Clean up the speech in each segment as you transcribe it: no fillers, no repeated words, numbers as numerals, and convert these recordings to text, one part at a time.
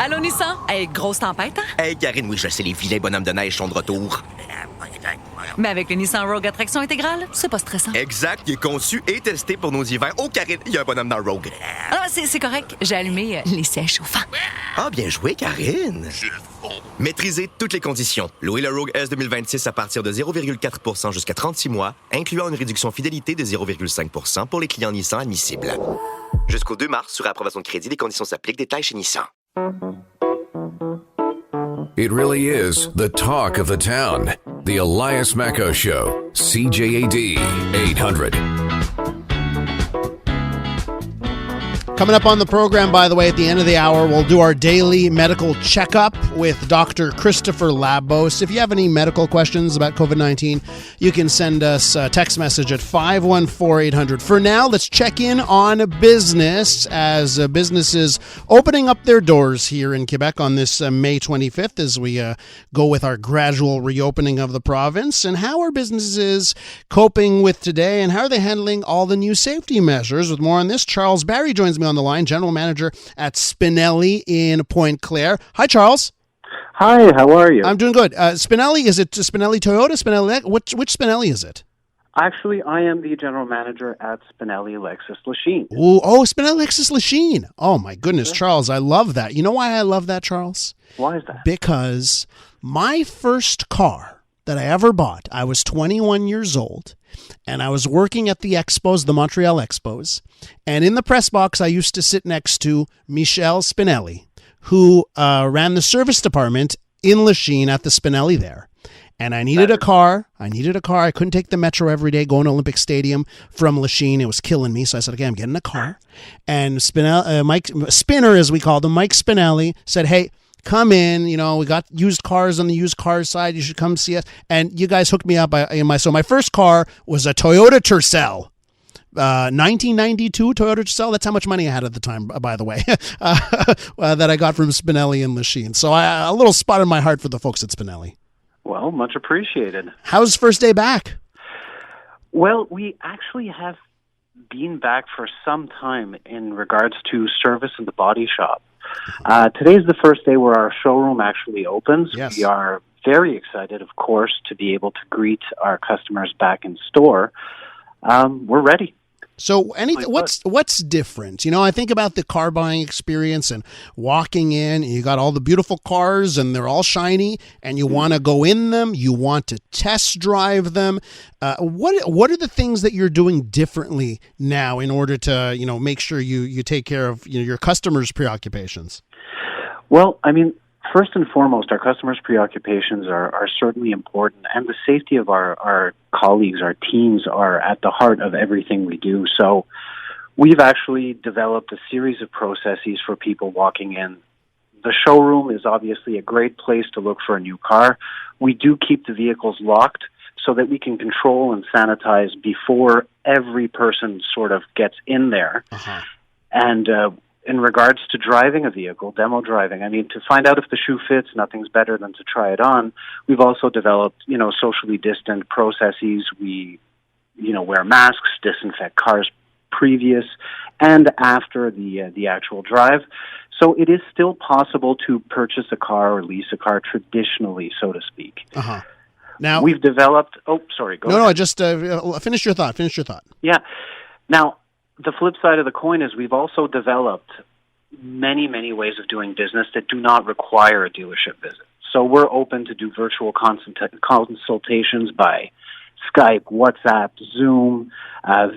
Allô, Nissan? Hey, grosse tempête, hein? Hey, Karine, oui, je sais, les vilains bonhommes de neige sont de retour. Mais avec le Nissan Rogue à traction intégrale, c'est pas stressant. Exact, il est conçu et testé pour nos hivers. Oh, Karine, il y a un bonhomme dans le Rogue. Ah, c'est correct. J'ai allumé les sièges chauffants. Ah, bien joué, Karine. Maîtrisez toutes les conditions. Louez le Rogue S 2026 à partir de 0,4% jusqu'à 36 mois, incluant une réduction fidélité de 0,5% pour les clients Nissan admissibles. Jusqu'au 2 mars, sur approbation de crédit, les conditions s'appliquent. Détails chez Nissan. It really is the talk of the town. The Elias Macco Show, CJAD 800. Coming up on the program, by the way, at the end of the hour, we'll do our daily medical checkup with Dr. Christopher Labos. If you have any medical questions about COVID-19, you can send us a text message at 514-800. For now, let's check in on business as businesses opening up their doors here in Quebec on this May 25th as we go with our gradual reopening of the province. And how are businesses coping with today, and how are they handling all the new safety measures? With more on this, Charles Bari joins me on the line, General Manager at Spinelli in Pointe Claire. Hi, Charles. Hi, how are you? I'm doing good. Spinelli, is it Spinelli Toyota? Spinelli, which Spinelli is it? Actually, I am the General Manager at Spinelli Lexus Lachine. Oh, Spinelli Lexus Lachine. Oh, my goodness, sure. Charles, I love that. You know why I love that, Charles? Why is that? Because my first car that I ever bought, I was 21 years old, and I was working at the Expos, the Montreal Expos, and in the press box I used to sit next to Michel Spinelli, who ran the service department in Lachine at the Spinelli there. And I needed a car. I couldn't take the metro every day going to Olympic Stadium from Lachine. It was killing me. So I said, okay, I'm getting a car. And Mike Spinner, as we called him, Mike Spinelli, said, hey, come in, we got used cars on the used car side. You should come see us. And you guys hooked me up. So my first car was a Toyota Tercel, 1992 Toyota Tercel. That's how much money I had at the time, by the way, that I got from Spinelli and Lachine. So a little spot in my heart for the folks at Spinelli. Well, much appreciated. How's first day back? Well, we actually have been back for some time in regards to service in the body shop. Today's the first day where our showroom actually opens. Yes. We are very excited, of course, to be able to greet our customers back in store. We're ready. So what's different? I think about the car buying experience and walking in, and you got all the beautiful cars and they're all shiny and you want to go in them, you want to test drive them. What are the things that you're doing differently now in order to, make sure you take care of your customers' preoccupations? Well, I mean, first and foremost, our customers' preoccupations are certainly important, and the safety of our colleagues, our teams, are at the heart of everything we do. So we've actually developed a series of processes for people walking in. The showroom is obviously a great place to look for a new car. We do keep the vehicles locked so that we can control and sanitize before every person sort of gets in there. Uh-huh. And in regards to driving a vehicle, demo driving, I mean, to find out if the shoe fits, nothing's better than to try it on. We've also developed, socially distant processes. We, wear masks, disinfect cars previous and after the actual drive. So it is still possible to purchase a car or lease a car traditionally, so to speak. Uh-huh. Now we've developed. Oh, sorry. Go ahead. No, just finish your thought. Yeah. Now, the flip side of the coin is we've also developed many, many ways of doing business that do not require a dealership visit. So we're open to do virtual consultations by Skype, WhatsApp, Zoom,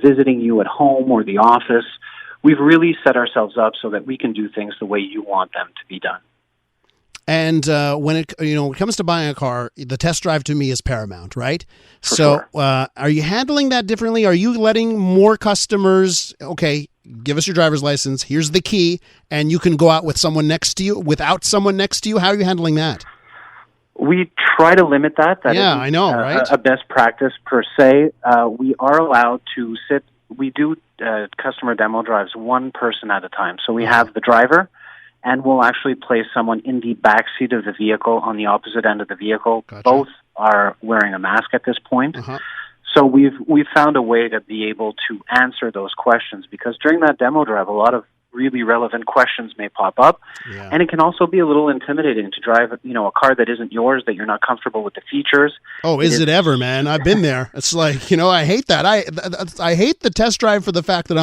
visiting you at home or the office. We've really set ourselves up so that we can do things the way you want them to be done. And when it comes to buying a car, the test drive to me is paramount, right? For so sure. Are you handling that differently? Are you letting more customers, okay, give us your driver's license, here's the key, and you can go out with someone next to you, without someone next to you? How are you handling that? We try to limit that. That I know, right? A best practice per se. We are allowed to sit. We do customer demo drives one person at a time. So we have the driver, and we'll actually place someone in the back seat of the vehicle on the opposite end of the vehicle. Gotcha. Both are wearing a mask at this point. Uh-huh. So we've found a way to be able to answer those questions, because during that demo drive, a lot of really relevant questions may pop up. Yeah. And it can also be a little intimidating to drive, a car that isn't yours, that you're not comfortable with the features. Oh, is it ever, man? I've been there. It's like, I hate that. I hate the test drive for the fact that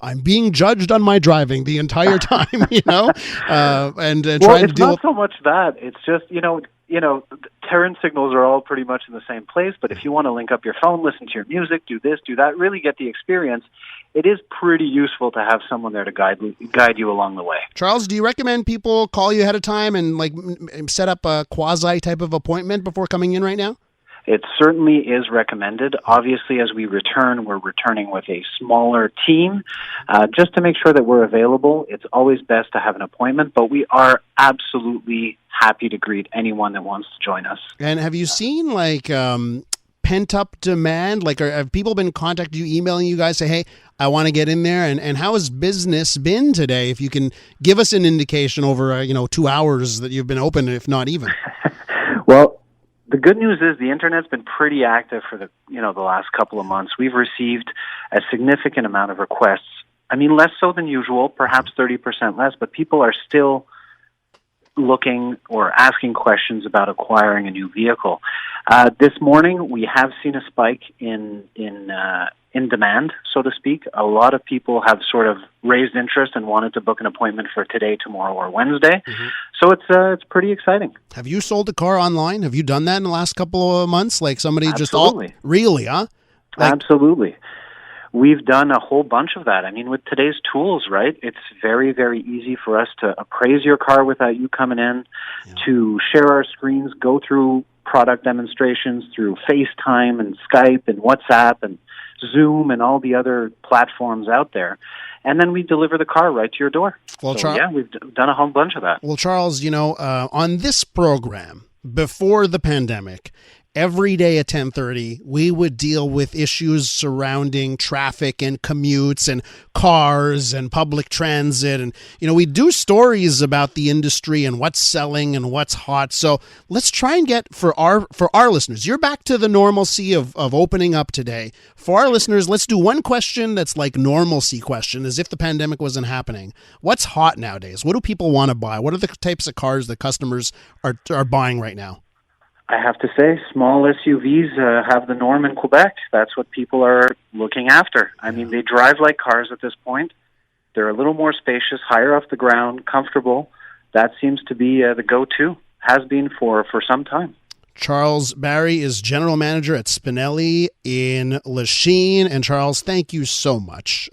I'm being judged on my driving the entire time, and trying to deal it's not so much that. It's just, turn signals are all pretty much in the same place, but if you want to link up your phone, listen to your music, do this, do that, really get the experience, it is pretty useful to have someone there to guide you along the way. Charles, do you recommend people call you ahead of time and set up a quasi type of appointment before coming in right now? It certainly is recommended. Obviously, as we return, we're returning with a smaller team. Just to make sure that we're available, it's always best to have an appointment, but we are absolutely happy to greet anyone that wants to join us. And have you seen pent-up demand? Have people been contacting you, emailing you guys, say, hey, I want to get in there? And how has business been today? If you can give us an indication over, 2 hours that you've been open, if not even. Well, the good news is the internet's been pretty active for the last couple of months. We've received a significant amount of requests. I mean, less so than usual, perhaps 30% less, but people are still looking or asking questions about acquiring a new vehicle. This morning, we have seen a spike in demand, so to speak. A lot of people have sort of raised interest and wanted to book an appointment for today, tomorrow, or Wednesday. Mm-hmm. So it's pretty exciting. Have you sold a car online? Have you done that in the last couple of months? Like somebody Absolutely. Really, huh? Absolutely. We've done a whole bunch of that. I mean, with today's tools, right, it's very, very easy for us to appraise your car without you coming in, to share our screens, go through product demonstrations through FaceTime and Skype and WhatsApp and Zoom and all the other platforms out there. And then we deliver the car right to your door. Well, we've done a whole bunch of that. Well, Charles, on this program, before the pandemic, every day at 10:30, we would deal with issues surrounding traffic and commutes and cars and public transit. And, we do stories about the industry and what's selling and what's hot. So let's try and get, for our listeners, you're back to the normalcy of opening up today. For our listeners, let's do one question that's like normalcy question, as if the pandemic wasn't happening. What's hot nowadays? What do people want to buy? What are the types of cars that customers are buying right now? I have to say, small SUVs have the norm in Quebec. That's what people are looking after. I mean, they drive like cars at this point. They're a little more spacious, higher off the ground, comfortable. That seems to be the go-to, has been for some time. Charles Bari is general manager at Spinelli in Lachine. And Charles, thank you so much.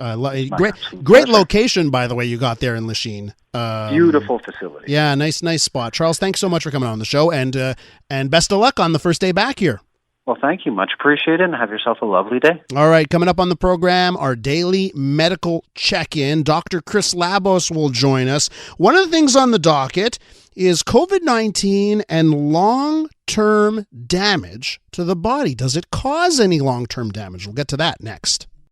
Great location, by the way, you got there in Lachine. Beautiful facility. Yeah, nice spot. Charles, thanks so much for coming on the show, and best of luck on the first day back here. Well, thank you. Much appreciated, and have yourself a lovely day. All right, coming up on the program, our daily medical check-in. Dr. Chris Labos will join us. One of the things on the docket is COVID-19 and long-term damage to the body. Does it cause any long-term damage? We'll get to that next.